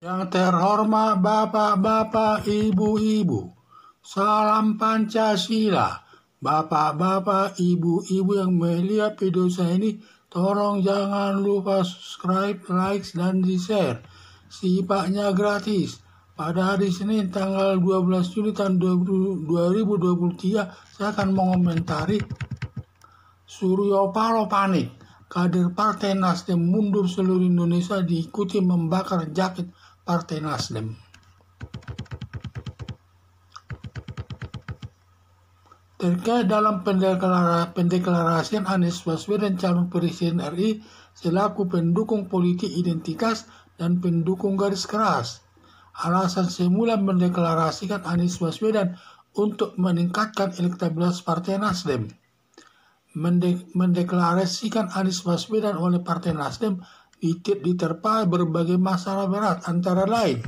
Yang terhormat bapak-bapak, ibu-ibu, salam Pancasila. Bapak-bapak, ibu-ibu yang melihat video saya ini, tolong jangan lupa subscribe, like, dan di-share. Sifatnya gratis. Pada hari Senin tanggal 12 Juli tahun 2023, saya akan mengomentari Suryo Paloh panik. Kader Partai Nasdem mundur seluruh Indonesia diikuti membakar jaket Partai Nasdem. Terkait dalam pendeklarasian Anies Baswedan calon Presiden RI selaku pendukung politik identitas dan pendukung garis keras. Alasan semula mendeklarasikan Anies Baswedan untuk meningkatkan elektabilitas Partai Nasdem. Mendeklarasikan Anies Baswedan oleh Partai Nasdem diterpa berbagai masalah berat, antara lain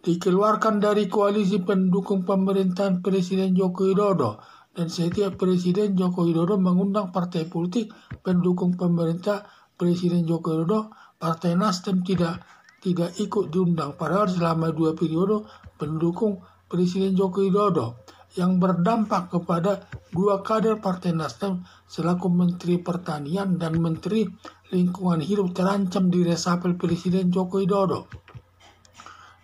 dikeluarkan dari koalisi pendukung pemerintahan Presiden Joko Widodo, dan setiap Presiden Joko Widodo mengundang partai politik pendukung pemerintah Presiden Joko Widodo. Partai Nasdem tidak ikut diundang, padahal selama 2 periode pendukung Presiden Joko Widodo, yang berdampak kepada 2 kader Partai Nasdem selaku Menteri Pertanian dan Menteri Lingkungan Hidup terancam di resapel Presiden Joko Widodo.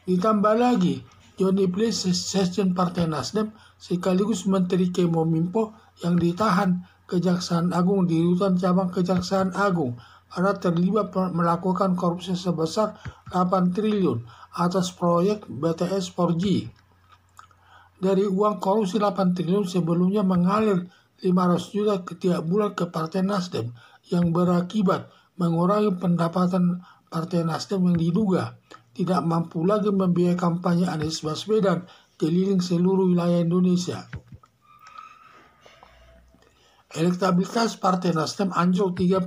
Ditambah lagi, Johnny Plate, Sekjen Partai Nasdem sekaligus Menteri Kominfo yang ditahan Kejaksaan Agung di rutan cabang Kejaksaan Agung karena terlibat melakukan korupsi sebesar 8 triliun atas proyek BTS 4G. Dari uang korupsi 8 triliun sebelumnya mengalir 500 juta setiap bulan ke Partai Nasdem yang berakibat mengurangi pendapatan Partai Nasdem yang diduga tidak mampu lagi membiayai kampanye Anies Baswedan keliling seluruh wilayah Indonesia. Elektabilitas Partai Nasdem anjlok tinggal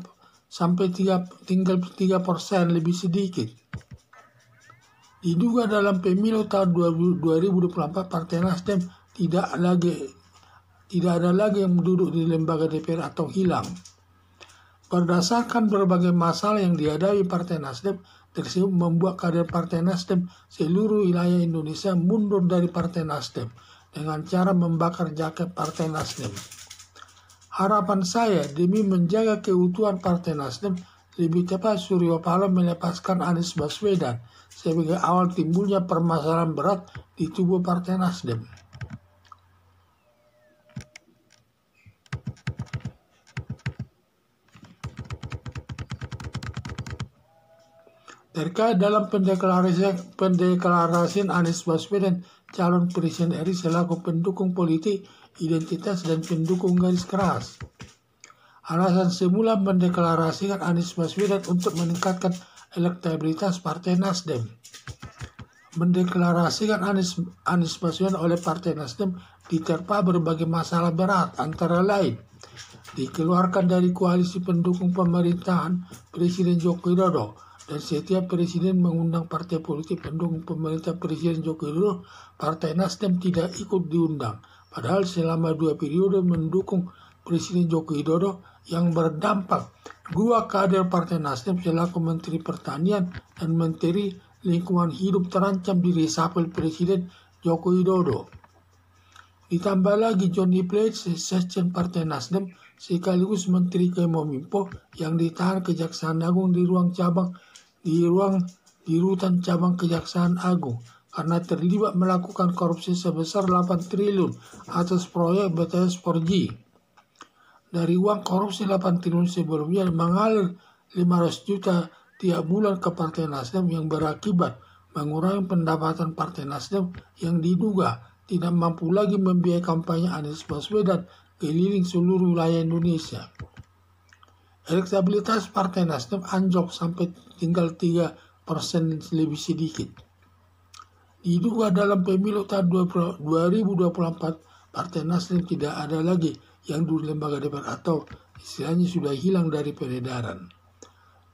3% lebih sedikit. Diduga dalam pemilu tahun 2024 Partai Nasdem tidak ada lagi yang duduk di lembaga DPR atau hilang. Berdasarkan berbagai masalah yang dihadapi Partai Nasdem tersebut membuat kader Partai Nasdem seluruh wilayah Indonesia mundur dari Partai Nasdem dengan cara membakar jaket Partai Nasdem. Harapan saya demi menjaga keutuhan Partai Nasdem, lebih tepat Suryo Paloh melepaskan Anies Baswedan sebagai awal timbulnya permasalahan berat di tubuh Partai Nasdem. Terkait dalam pendeklarasian Anies Baswedan calon Presiden RI selaku pendukung politik identitas dan pendukung garis keras. Alasan semula mendeklarasikan Anies Baswedan untuk meningkatkan elektabilitas Partai Nasdem. Mendeklarasikan Anies Baswedan oleh Partai Nasdem diterpa berbagai masalah berat, antara lain dikeluarkan dari koalisi pendukung pemerintahan Presiden Joko Widodo, dan setiap presiden mengundang partai politik pendukung pemerintah Presiden Joko Widodo. Partai Nasdem tidak ikut diundang, padahal selama 2 periode mendukung Presiden Joko Widodo, yang berdampak 2 kader Partai Nasdem selaku Menteri Pertanian dan Menteri Lingkungan Hidup terancam di resapel Presiden Joko Widodo. Ditambah lagi Johnny Plate, Sekjen Partai Nasdem sekaligus Menteri Kominfo yang ditahan Kejaksaan Agung di rutan cabang Kejaksaan Agung karena terlibat melakukan korupsi sebesar 8 triliun atas proyek BTS 4G. Dari uang korupsi 8 triliun sebelumnya mengalir 500 juta tiap bulan ke Partai Nasdem yang berakibat mengurangi pendapatan Partai Nasdem yang diduga tidak mampu lagi membiayai kampanye Anies Baswedan keliling seluruh wilayah Indonesia. Elektabilitas Partai Nasdem anjlok sampai tinggal 3% lebih sedikit. Diduga dalam pemilu tahun 2024 Partai Nasdem tidak ada lagi yang duduk lembaga DPR atau istilahnya sudah hilang dari peredaran.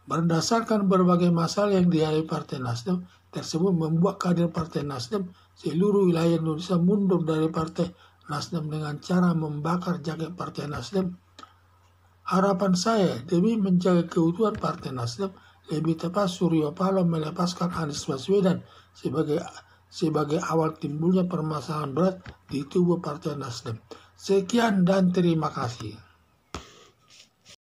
Berdasarkan berbagai masalah yang dihadapi Partai Nasdem tersebut membuat kader Partai Nasdem seluruh wilayah Indonesia mundur dari Partai Nasdem dengan cara membakar jaket Partai Nasdem. Harapan saya demi menjaga keutuhan Partai Nasdem, lebih tepat Surya Paloh melepaskan Anies Baswedan sebagai awal timbulnya permasalahan berat di tubuh Partai Nasdem. Sekian dan terima kasih.